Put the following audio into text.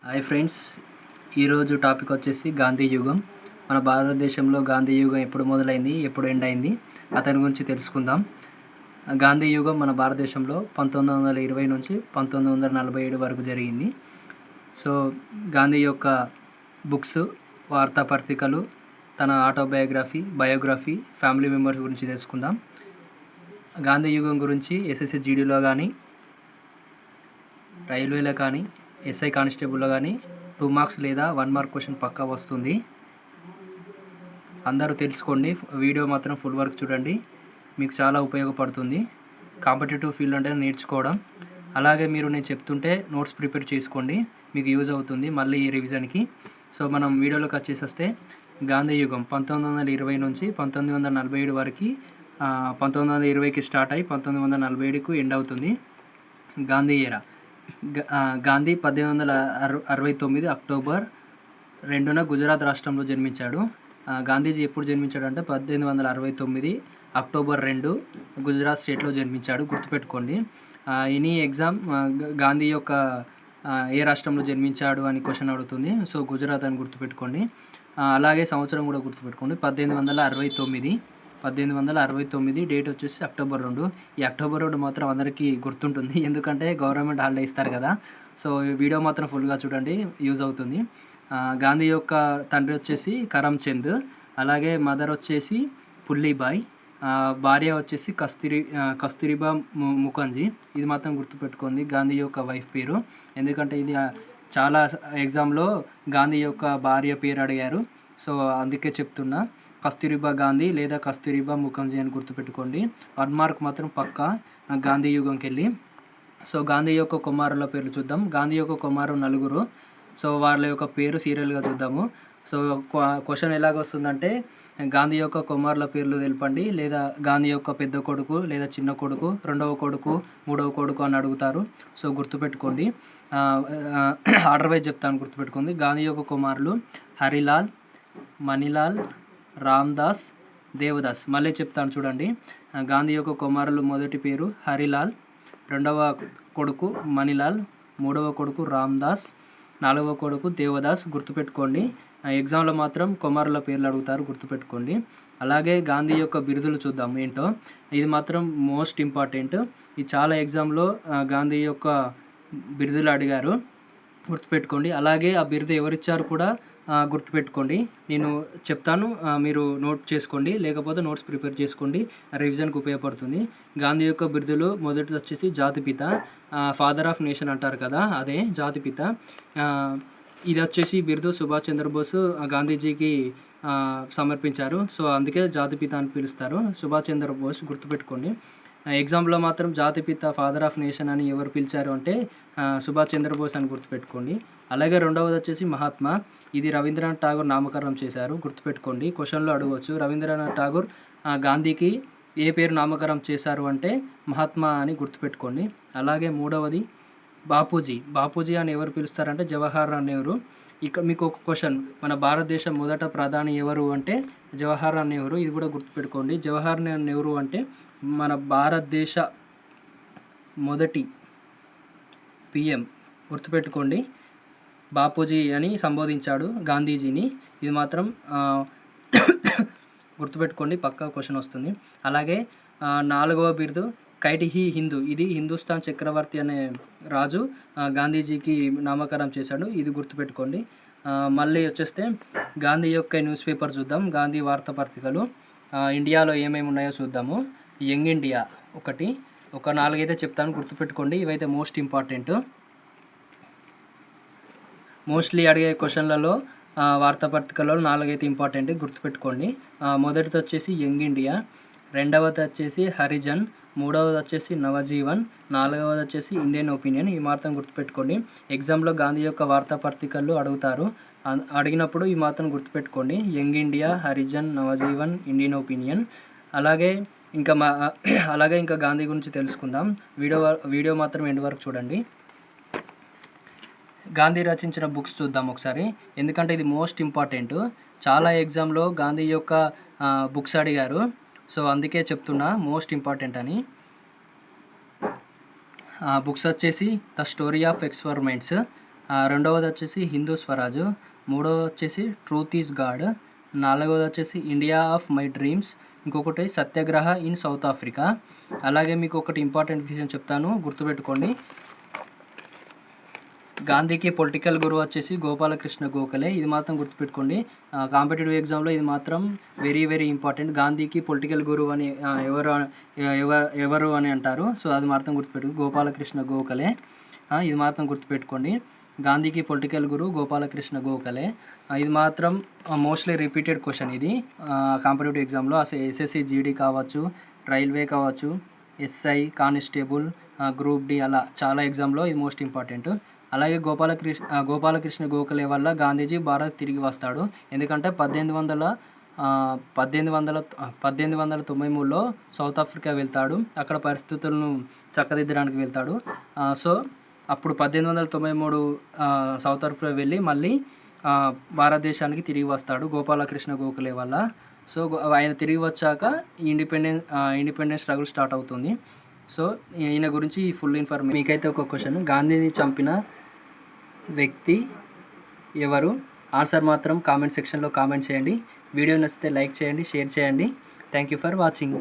Hi friends, ఈరోజు topic వచ్చేసి గాంధీ యుగం. మన భారతదేశంలో గాంధీ యుగం ఎప్పుడు మొదలైంది, ఎప్పుడు ఎండ్ అయింది, అతని గురించి తెలుసుకుందాం. గాంధీ యుగం మన భారతదేశంలో 1920 నుంచి 1947 వరకు జరిగింది. సో గాంధీ యొక్క బుక్స్, వార్తాపత్రికలు, తన బయోగ్రఫీ, ఫ్యామిలీ మెంబర్స్ గురించి తెలుసుకుందాం. గాంధీ యుగం గురించి ఎస్ఎస్సి జీడీలో కానీ, రైల్వేలో కానీ, ఎస్ఐ కానిస్టేబుల్లో కానీ 2 మార్క్స్ లేదా 1 మార్క్ క్వశ్చన్ పక్కా వస్తుంది. అందరూ తెలుసుకోండి. వీడియో మాత్రం ఫుల్ వర్క్ చూడండి, మీకు చాలా ఉపయోగపడుతుంది. కాంపిటేటివ్ ఫీల్డ్ అంటే నేర్చుకోవడం. అలాగే మీరు నేను చెప్తుంటే నోట్స్ ప్రిపేర్ చేసుకోండి, మీకు యూజ్ అవుతుంది మళ్ళీ ఈ రివిజన్కి. సో మనం వీడియోలోకి వచ్చేస్తే గాంధీ యుగం 1920 నుంచి 1947 వరకు, 1920కి స్టార్ట్ అయ్యి 1947కు ఎండ్ అవుతుంది. గాంధీ ఏరా. గాంధీ 1869 అక్టోబర్ 2న గుజరాత్ రాష్ట్రంలో జన్మించాడు. గాంధీజీ ఎప్పుడు జన్మించాడు అంటే 1869 అక్టోబర్ 2 గుజరాత్ స్టేట్లో జన్మించాడు, గుర్తుపెట్టుకోండి. ఎనీ ఎగ్జామ్ గాంధీ యొక్క ఏ రాష్ట్రంలో జన్మించాడు అని క్వశ్చన్ అడుగుతుంది. సో గుజరాత్ అని గుర్తుపెట్టుకోండి. అలాగే సంవత్సరం కూడా గుర్తుపెట్టుకోండి, 1869 డేట్ వచ్చేసి అక్టోబర్ 2. ఈ అక్టోబర్ 2 మాత్రం అందరికీ గుర్తుంటుంది, ఎందుకంటే గవర్నమెంట్ హాలిడే ఇస్తారు కదా. సో ఈ వీడియో మాత్రం ఫుల్గా చూడండి, యూజ్ అవుతుంది. గాంధీ యొక్క తండ్రి వచ్చేసి కరమ్చంద్, అలాగే మదర్ వచ్చేసి పుల్లీబాయ్, భార్య వచ్చేసి కస్తూరిబా ముఖర్జీ. ఇది మాత్రం గుర్తుపెట్టుకోండి, గాంధీ యొక్క వైఫ్ పేరు, ఎందుకంటే ఇది చాలా ఎగ్జామ్లో గాంధీ యొక్క భార్య పేరు అడిగారు. సో అందుకే చెప్తున్నా, కస్తూరిబా గాంధీ లేదా కస్తూరిబా ముఖర్జీ అని గుర్తుపెట్టుకోండి. 1 మార్క్ మాత్రం పక్కా గాంధీ యుగంకి వెళ్ళి. సో గాంధీ యొక్క కుమారుల పేర్లు చూద్దాం. గాంధీ యొక్క కుమారు 4. సో వాళ్ళ యొక్క పేరు సీరియల్గా చూద్దాము. సో క్వశ్చన్ ఎలాగొస్తుందంటే, గాంధీ యొక్క కుమారుల పేర్లు తెలపండి, లేదా గాంధీ యొక్క పెద్ద కొడుకు లేదా చిన్న కొడుకు, రెండవ కొడుకు, మూడవ కొడుకు అని అడుగుతారు. సో గుర్తుపెట్టుకోండి, ఆర్డర్ వైజ్ చెప్తాను, గుర్తుపెట్టుకోండి. గాంధీ యొక్క కుమారులు హరిలాల్, మణిలాల్, రామ్దాస్, దేవదాస్. మళ్ళీ చెప్తాను చూడండి. గాంధీ యొక్క కుమారులు మొదటి పేరు హరిలాల్, రెండవ కొడుకు మణిలాల్, మూడవ కొడుకు రామ్దాస్, నాలుగవ కొడుకు దేవదాస్. గుర్తుపెట్టుకోండి, ఎగ్జామ్లో మాత్రం కుమారుల పేర్లు అడుగుతారు, గుర్తుపెట్టుకోండి. అలాగే గాంధీ యొక్క బిరుదులు చూద్దాం ఏంటో. ఇది మాత్రం మోస్ట్ ఇంపార్టెంట్, ఇది చాలా ఎగ్జామ్లో గాంధీ యొక్క బిరుదులు అడిగారు, గుర్తుపెట్టుకోండి. అలాగే ఆ బిరుదు ఎవరిచ్చారు కూడా గుర్తుపెట్టుకోండి. నేను చెప్తాను, మీరు నోట్ చేసుకోండి, లేకపోతే నోట్స్ ప్రిపేర్ చేసుకోండి, రివిజన్కి ఉపయోగపడుతుంది. గాంధీ యొక్క బిరుదులు మొదటిది వచ్చేసి జాతిపిత, ఫాదర్ ఆఫ్ నేషన్ అంటారు కదా, అదే జాతిపిత. ఇది వచ్చేసి బిరుదు సుభాష్ చంద్రబోస్ గాంధీజీకి సమర్పించారు. సో అందుకే జాతిపిత అని పిలుస్తారు, సుభాష్ చంద్రబోస్, గుర్తుపెట్టుకోండి. ఎగ్జామ్లో మాత్రం జాతిపిత, ఫాదర్ ఆఫ్ నేషన్ అని ఎవరు పిలిచారు అంటే సుభాష్ చంద్రబోస్ అని గుర్తుపెట్టుకోండి. అలాగే రెండవది వచ్చేసి మహాత్మా, ఇది రవీంద్రనాథ్ ఠాగూర్ నామకరణం చేశారు, గుర్తుపెట్టుకోండి. క్వశ్చన్లో అడగవచ్చు, రవీంద్రనాథ్ ఠాగూర్ గాంధీకి ఏ పేరు నామకరణం చేశారు అంటే మహాత్మా అని గుర్తుపెట్టుకోండి. అలాగే మూడవది బాపూజీ అని ఎవరు పిలుస్తారంటే జవహర్లాల్ నెహ్రూ. ఇక్కడ మీకు ఒక క్వశ్చన్, మన భారతదేశం మొదట ప్రధాని ఎవరు అంటే జవహర్లాల్ నెహ్రూ. ఇది కూడా గుర్తుపెట్టుకోండి. జవహర్లాల్ నెహ్రూ అంటే మన భారతదేశ మొదటి పిఎం, గుర్తుపెట్టుకోండి. బాపూజీ అని సంబోధించాడు గాంధీజీని, ఇది మాత్రం గుర్తుపెట్టుకోండి, పక్కా క్వశ్చన్ వస్తుంది. అలాగే 4వ బిరుదు కైటిహీ హిందూ, ఇది హిందుస్థాన్ చక్రవర్తి అనే రాజు గాంధీజీకి నామకరణం చేశాడు, ఇది గుర్తుపెట్టుకోండి. మళ్ళీ వచ్చేస్తే గాంధీ యొక్క న్యూస్ పేపర్ చూద్దాం, గాంధీ వార్తాపత్రికలు. ఇండియాలో ఏమేమి ఉన్నాయో చూద్దాము. యంగ్ ఇండియా ఒక 4 అయితే చెప్తాను, గుర్తుపెట్టుకోండి. ఇవైతే మోస్ట్ ఇంపార్టెంట్, మోస్ట్లీ అడిగే క్వశ్చన్లలో వార్తాపత్రికలలో 4 అయితే ఇంపార్టెంట్, గుర్తుపెట్టుకోండి. మొదటిది వచ్చేసి యంగ్ ఇండియా, రెండవది వచ్చేసి హరిజన్, మూడవది వచ్చేసి నవజీవన్, నాలుగవది వచ్చేసి ఇండియన్ ఒపీనియన్. ఈ మాత్రం గుర్తుపెట్టుకోండి, ఎగ్జామ్లో గాంధీ యొక్క వార్తాపత్రికలు అడుగుతారు, అడిగినప్పుడు ఈ మాత్రం గుర్తుపెట్టుకోండి. Young India, Harijan, Navjivan, Indian opinion. అలాగే ఇంకా గాంధీ గురించి తెలుసుకుందాం. వీడియో మాత్రం ఎండ్ వరకు చూడండి. గాంధీ రచించిన బుక్స్ చూద్దాం ఒకసారి, ఎందుకంటే ఇది మోస్ట్ ఇంపార్టెంట్. చాలా ఎగ్జామ్లో గాంధీ యొక్క బుక్స్ అడిగారు, సో అందుకే చెప్తున్నా మోస్ట్ ఇంపార్టెంట్ అని. బుక్స్ వచ్చేసి ద స్టోరీ ఆఫ్ ఎక్స్పెరిమెంట్స్, రెండవది వచ్చేసి హిందూ స్వరాజు, మూడవది వచ్చేసి ట్రూత్ ఈజ్ గాడ్, నాలుగవది వచ్చేసి ఇండియా ఆఫ్ మై డ్రీమ్స్, ఇంకొకటి సత్యాగ్రహ ఇన్ సౌత్ ఆఫ్రికా. అలాగే మీకు ఒకటి ఇంపార్టెంట్ విషయం చెప్తాను, గుర్తుపెట్టుకోండి. గాంధీకి పొలిటికల్ గురువు వచ్చేసి గోపాలకృష్ణ గోఖలే. ఇది మాత్రం గుర్తుపెట్టుకోండి. కాంపిటేటివ్ ఎగ్జామ్లో ఇది మాత్రం వెరీ వెరీ ఇంపార్టెంట్. గాంధీకి పొలిటికల్ గురువు అని ఎవరు అని అంటారు. సో అది మాత్రం గుర్తుపెట్టుకో, గోపాలకృష్ణ గోఖలే. ఇది మాత్రం గుర్తుపెట్టుకోండి. గాంధీకి పొలిటికల్ గురువు గోపాలకృష్ణ గోఖలే. ఇది మాత్రం మోస్ట్లీ రిపీటెడ్ క్వశ్చన్ ఇది కాంపిటేటివ్ ఎగ్జామ్లో. అసలు ఎస్ఎస్సి జీడీ కావచ్చు, రైల్వే కావచ్చు, ఎస్ఐ, కానిస్టేబుల్, గ్రూప్ డి, అలా చాలా ఎగ్జామ్లో ఇది మోస్ట్ ఇంపార్టెంట్. అలాగే గోపాలకృష్ణ గోఖలే వల్ల గాంధీజీ భారత్ తిరిగి వస్తాడు. ఎందుకంటే 1893లో సౌత్ ఆఫ్రికా వెళ్తాడు. అక్కడ పరిస్థితులను చక్కదిద్దడానికి వెళ్తాడు. సో అప్పుడు 1893 సౌత్ ఆఫ్రికా వెళ్ళి మళ్ళీ భారతదేశానికి తిరిగి వస్తాడు గోపాలకృష్ణ గోఖలే వల్ల. సో ఆయన తిరిగి వచ్చాక ఇండిపెండెన్స్ స్ట్రగుల్ స్టార్ట్ అవుతుంది. సో ఈయన గురించి ఫుల్ ఇన్ఫర్మేషన్. మీకైతే ఒక క్వశ్చన్, గాంధీని చంపిన వ్యక్తి ఎవరు? ఆన్సర్ మాత్రం కామెంట్ సెక్షన్లో కామెంట్ చేయండి. వీడియో నచ్చితే లైక్ చేయండి, షేర్ చేయండి. Thank you for watching.